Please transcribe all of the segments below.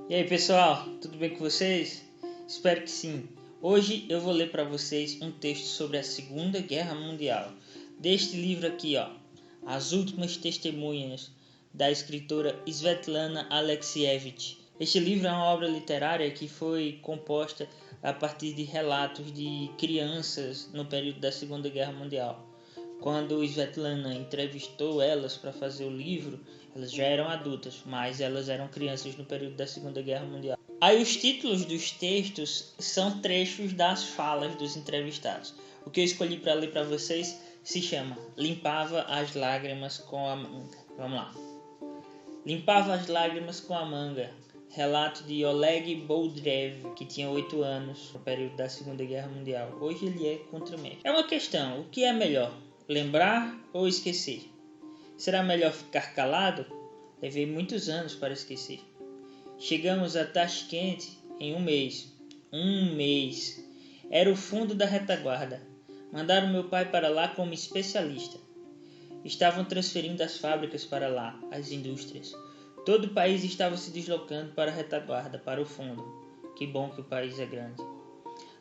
E aí pessoal, tudo bem com vocês? Espero que sim. Hoje eu vou ler para vocês um texto sobre a Segunda Guerra Mundial, deste livro aqui, As Últimas Testemunhas, da escritora Svetlana Alexievich. Este livro é uma obra literária que foi composta a partir de relatos de crianças no período da Segunda Guerra Mundial. Quando Svetlana entrevistou elas para fazer o livro, elas já eram adultas, mas elas eram crianças no período da Segunda Guerra Mundial. Aí os títulos dos textos são trechos das falas dos entrevistados. O que eu escolhi para ler para vocês se chama Limpava as Lágrimas com a Manga. Vamos lá. Limpava as lágrimas com a manga. Relato de Oleg Boldrev, que tinha 8 anos no período da Segunda Guerra Mundial. Hoje ele é contra-médico. É uma questão, o que é melhor? Lembrar ou esquecer? Será melhor ficar calado? Levei muitos anos para esquecer. Chegamos a Tashkent em um mês. Era o fundo da retaguarda. Mandaram meu pai para lá como especialista. Estavam transferindo as fábricas para lá, as indústrias. Todo o país estava se deslocando para a retaguarda, para o fundo. Que bom que o país é grande.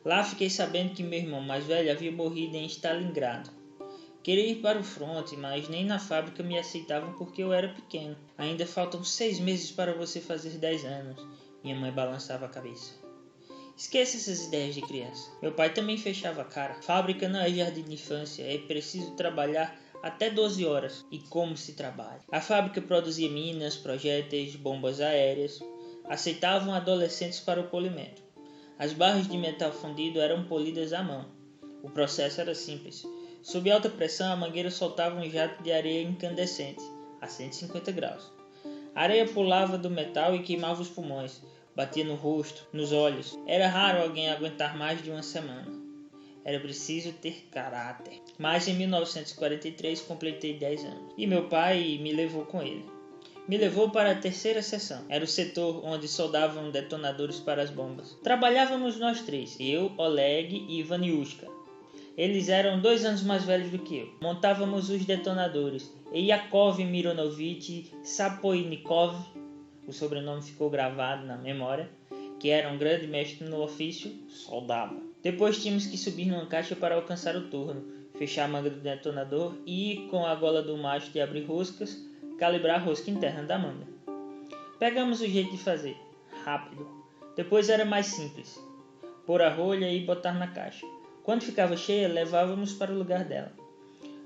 Lá fiquei sabendo que meu irmão mais velho havia morrido em Stalingrado. Queria ir para o fronte, mas nem na fábrica me aceitavam porque eu era pequeno. Ainda faltam 6 meses para você fazer 10 anos. Minha mãe balançava a cabeça. Esqueça essas ideias de criança. Meu pai também fechava a cara. Fábrica não é jardim de infância, é preciso trabalhar até 12 horas. E como se trabalha? A fábrica produzia minas, projéteis, bombas aéreas. Aceitavam adolescentes para o polimento. As barras de metal fundido eram polidas à mão. O processo era simples. Sob alta pressão, a mangueira soltava um jato de areia incandescente, a 150 graus. A areia pulava do metal e queimava os pulmões, batia no rosto, nos olhos. Era raro alguém aguentar mais de uma semana. Era preciso ter caráter. Mas em 1943 completei 10 anos. E meu pai me levou com ele. Me levou para a terceira seção. Era o setor onde soldavam detonadores para as bombas. Trabalhávamos nós três, eu, Oleg e Vaniushka. Eles eram 2 anos mais velhos do que eu. Montávamos os detonadores. E Yakov Mironovich Sapoinikov, o sobrenome ficou gravado na memória, que era um grande mestre no ofício, soldava. Depois tínhamos que subir numa caixa para alcançar o torno, fechar a manga do detonador e, com a gola do macho de abrir roscas, calibrar a rosca interna da manga. Pegamos o jeito de fazer, rápido. Depois era mais simples, pôr a rolha e botar na caixa. Quando ficava cheia, levávamos para o lugar dela,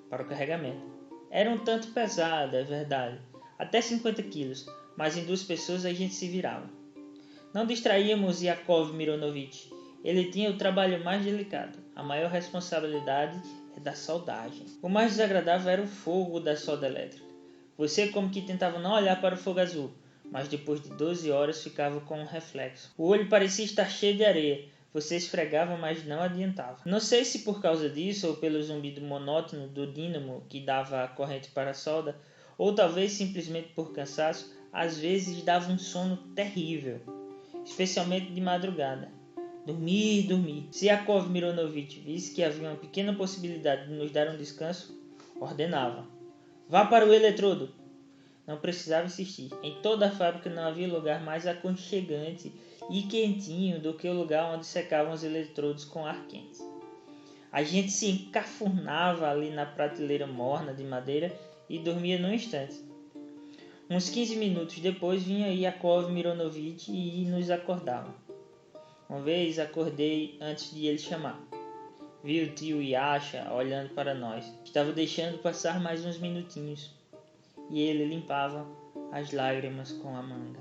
para o carregamento. Era um tanto pesada, é verdade, até 50 quilos, mas em 2 pessoas a gente se virava. Não distraíamos Yakov Mironovich. Ele tinha o trabalho mais delicado. A maior responsabilidade é da soldagem. O mais desagradável era o fogo da solda elétrica. Você como que tentava não olhar para o fogo azul, mas depois de 12 horas ficava com um reflexo. O olho parecia estar cheio de areia. Você esfregava, mas não adiantava. Não sei se por causa disso ou pelo zumbido monótono do dínamo que dava a corrente para a solda, ou talvez simplesmente por cansaço, às vezes dava um sono terrível, especialmente de madrugada. Dormir. Se Yakov Mironovich visse que havia uma pequena possibilidade de nos dar um descanso, ordenava: vá para o eletrodo. Não precisava insistir. Em toda a fábrica não havia lugar mais aconchegante e quentinho do que o lugar onde secavam os eletrodos com ar quente. A gente se encafurnava ali na prateleira morna de madeira e dormia num instante. Uns 15 minutos depois vinha Yakov Mironovich e nos acordava. Uma vez acordei antes de ele chamar. Vi o tio Yasha olhando para nós. Estava deixando passar mais uns minutinhos. E ele limpava as lágrimas com a manga.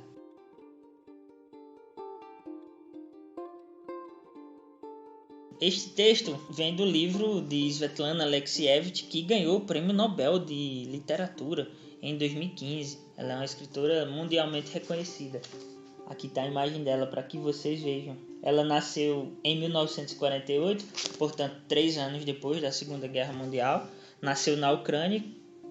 Este texto vem do livro de Svetlana Alexievich, que ganhou o Prêmio Nobel de Literatura em 2015. Ela é uma escritora mundialmente reconhecida. Aqui está a imagem dela para que vocês vejam. Ela nasceu em 1948, portanto 3 anos depois da Segunda Guerra Mundial. Nasceu na Ucrânia,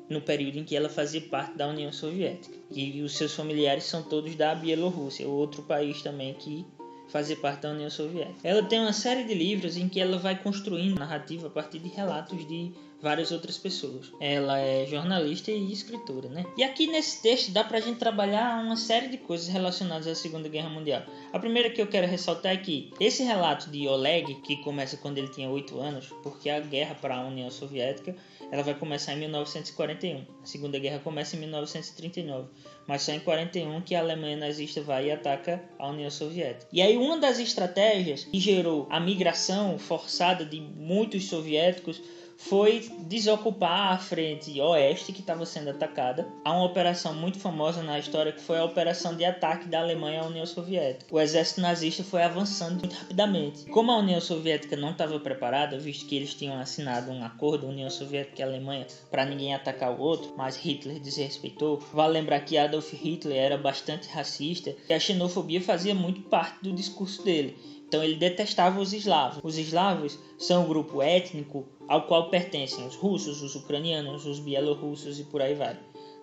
no período em que ela fazia parte da União Soviética. E os seus familiares são todos da Bielorrússia, outro país também que fazer parte da União Soviética. Ela tem uma série de livros em que ela vai construindo narrativa a partir de relatos de várias outras pessoas. Ela é jornalista e escritora, né? E aqui nesse texto dá pra gente trabalhar uma série de coisas relacionadas à Segunda Guerra Mundial. A primeira que eu quero ressaltar é que esse relato de Oleg, que começa quando ele tinha 8 anos, porque a guerra para a União Soviética ela vai começar em 1941. A Segunda Guerra começa em 1939, mas só em 41 que a Alemanha nazista vai e ataca a União Soviética. E aí uma das estratégias que gerou a migração forçada de muitos soviéticos foi desocupar a frente oeste que estava sendo atacada. Há uma operação muito famosa na história que foi a operação de ataque da Alemanha à União Soviética. O exército nazista foi avançando muito rapidamente. Como a União Soviética não estava preparada, visto que eles tinham assinado um acordo, a União Soviética e a Alemanha, para ninguém atacar o outro, mas Hitler desrespeitou. Vale lembrar que Adolf Hitler era bastante racista e a xenofobia fazia muito parte do discurso dele. Então ele detestava os eslavos. Os eslavos são um grupo étnico ao qual pertencem os russos, os ucranianos, os bielorrussos e por aí vai.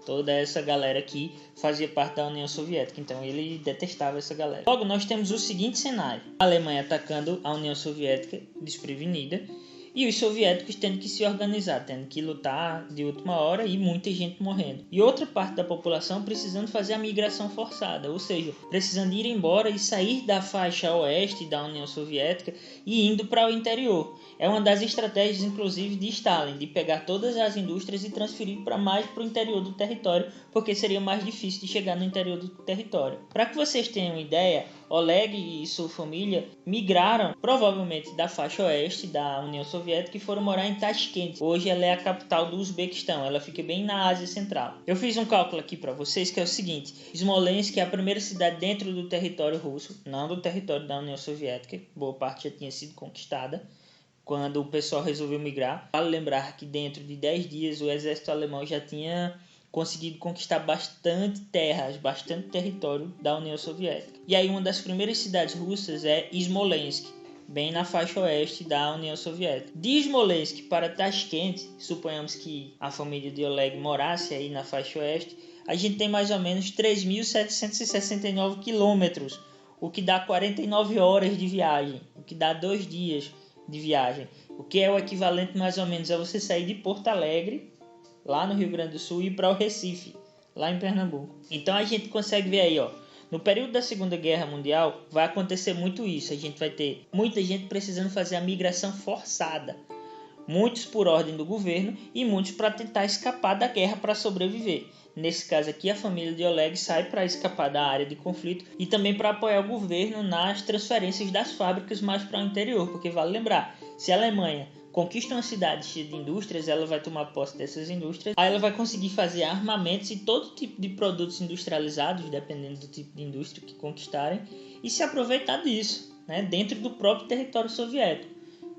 Toda essa galera aqui fazia parte da União Soviética, então ele detestava essa galera. Logo, nós temos o seguinte cenário. A Alemanha atacando a União Soviética desprevenida e os soviéticos tendo que se organizar, tendo que lutar de última hora e muita gente morrendo. E outra parte da população precisando fazer a migração forçada, ou seja, precisando ir embora e sair da faixa oeste da União Soviética e indo para o interior. É uma das estratégias, inclusive, de Stalin, de pegar todas as indústrias e transferir mais para o interior do território, porque seria mais difícil de chegar no interior do território. Para que vocês tenham uma ideia, Oleg e sua família migraram, provavelmente, da faixa oeste da União Soviética e foram morar em Tashkent. Hoje ela é a capital do Uzbequistão, ela fica bem na Ásia Central. Eu fiz um cálculo aqui para vocês que é o seguinte: Smolensk é a primeira cidade dentro do território russo, não do território da União Soviética, boa parte já tinha sido conquistada quando o pessoal resolveu migrar. Vale lembrar que dentro de 10 dias o exército alemão já tinha conseguido conquistar bastante terras, bastante território da União Soviética. E aí uma das primeiras cidades russas é Smolensk, bem na faixa oeste da União Soviética. De Smolensk para Tashkent, suponhamos que a família de Oleg morasse aí na faixa oeste, a gente tem mais ou menos 3.769 quilômetros, o que dá 49 horas de viagem, o que dá 2 dias de viagem, o que é o equivalente mais ou menos a você sair de Porto Alegre, lá no Rio Grande do Sul, e ir para o Recife, lá em Pernambuco. Então a gente consegue ver aí, ó, no período da Segunda Guerra Mundial vai acontecer muito isso. A gente vai ter muita gente precisando fazer a migração forçada, muitos por ordem do governo e muitos para tentar escapar da guerra para sobreviver. Nesse caso aqui, a família de Oleg sai para escapar da área de conflito e também para apoiar o governo nas transferências das fábricas mais para o interior, porque vale lembrar, se a Alemanha conquista uma cidade cheia de indústrias, ela vai tomar posse dessas indústrias, aí ela vai conseguir fazer armamentos e todo tipo de produtos industrializados, dependendo do tipo de indústria que conquistarem, e se aproveitar disso, né, dentro do próprio território soviético.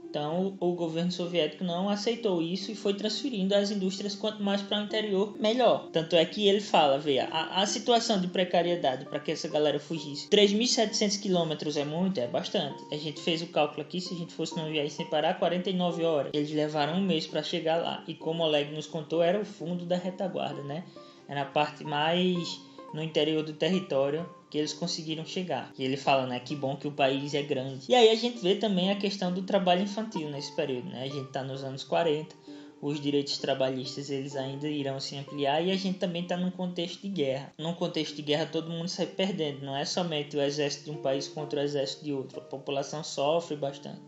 Então o governo soviético não aceitou isso e foi transferindo as indústrias quanto mais para o interior, melhor. Tanto é que ele fala, veja, a situação de precariedade para que essa galera fugisse. 3.700 quilômetros é muito? É bastante. A gente fez o cálculo aqui, se a gente fosse numa viagem sem parar, 49 horas. Eles levaram um mês para chegar lá. E como o Oleg nos contou, era o fundo da retaguarda, né? Era a parte mais no interior do território que eles conseguiram chegar. E ele fala, né, que bom que o país é grande. E aí a gente vê também a questão do trabalho infantil nesse período, né? A gente está nos anos 40, os direitos trabalhistas eles ainda irão se ampliar e a gente também está num contexto de guerra. Num contexto de guerra todo mundo sai perdendo, não é somente o exército de um país contra o exército de outro. A população sofre bastante.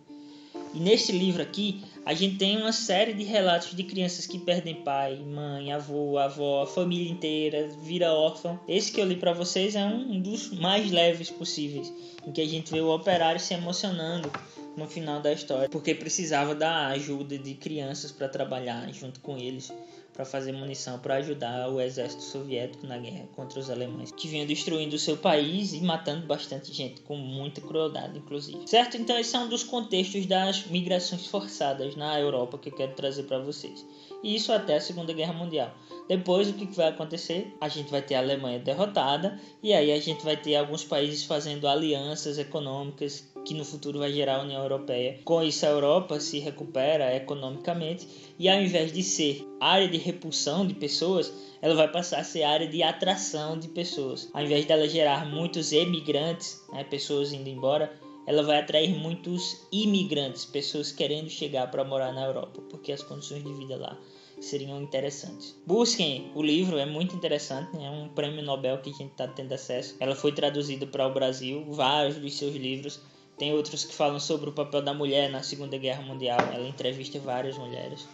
E neste livro aqui, a gente tem uma série de relatos de crianças que perdem pai, mãe, avô, avó, a família inteira, vira órfão. Esse que eu li para vocês é um dos mais leves possíveis, em que a gente vê o operário se emocionando no final da história, porque precisava da ajuda de crianças para trabalhar junto com eles, para fazer munição, para ajudar o exército soviético na guerra contra os alemães, que vinham destruindo o seu país e matando bastante gente, com muita crueldade, inclusive. Certo? Então esse é um dos contextos das migrações forçadas na Europa que eu quero trazer para vocês. E isso até a Segunda Guerra Mundial. Depois, o que vai acontecer? A gente vai ter a Alemanha derrotada, e aí a gente vai ter alguns países fazendo alianças econômicas que no futuro vai gerar a União Europeia. Com isso, a Europa se recupera economicamente e, ao invés de ser área de repulsão de pessoas, ela vai passar a ser área de atração de pessoas. Ao invés dela gerar muitos emigrantes, né, pessoas indo embora, ela vai atrair muitos imigrantes, pessoas querendo chegar para morar na Europa, porque as condições de vida lá seriam interessantes. Busquem o livro, é muito interessante, é um prêmio Nobel que a gente está tendo acesso. Ela foi traduzida para o Brasil, vários dos seus livros. Tem outros que falam sobre o papel da mulher na Segunda Guerra Mundial. Ela entrevista várias mulheres.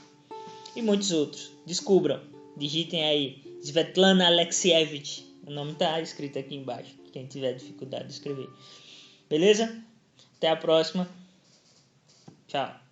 E muitos outros. Descubram. Digitem aí. Svetlana Alexievich. O nome está escrito aqui embaixo. Quem tiver dificuldade de escrever. Beleza? Até a próxima. Tchau.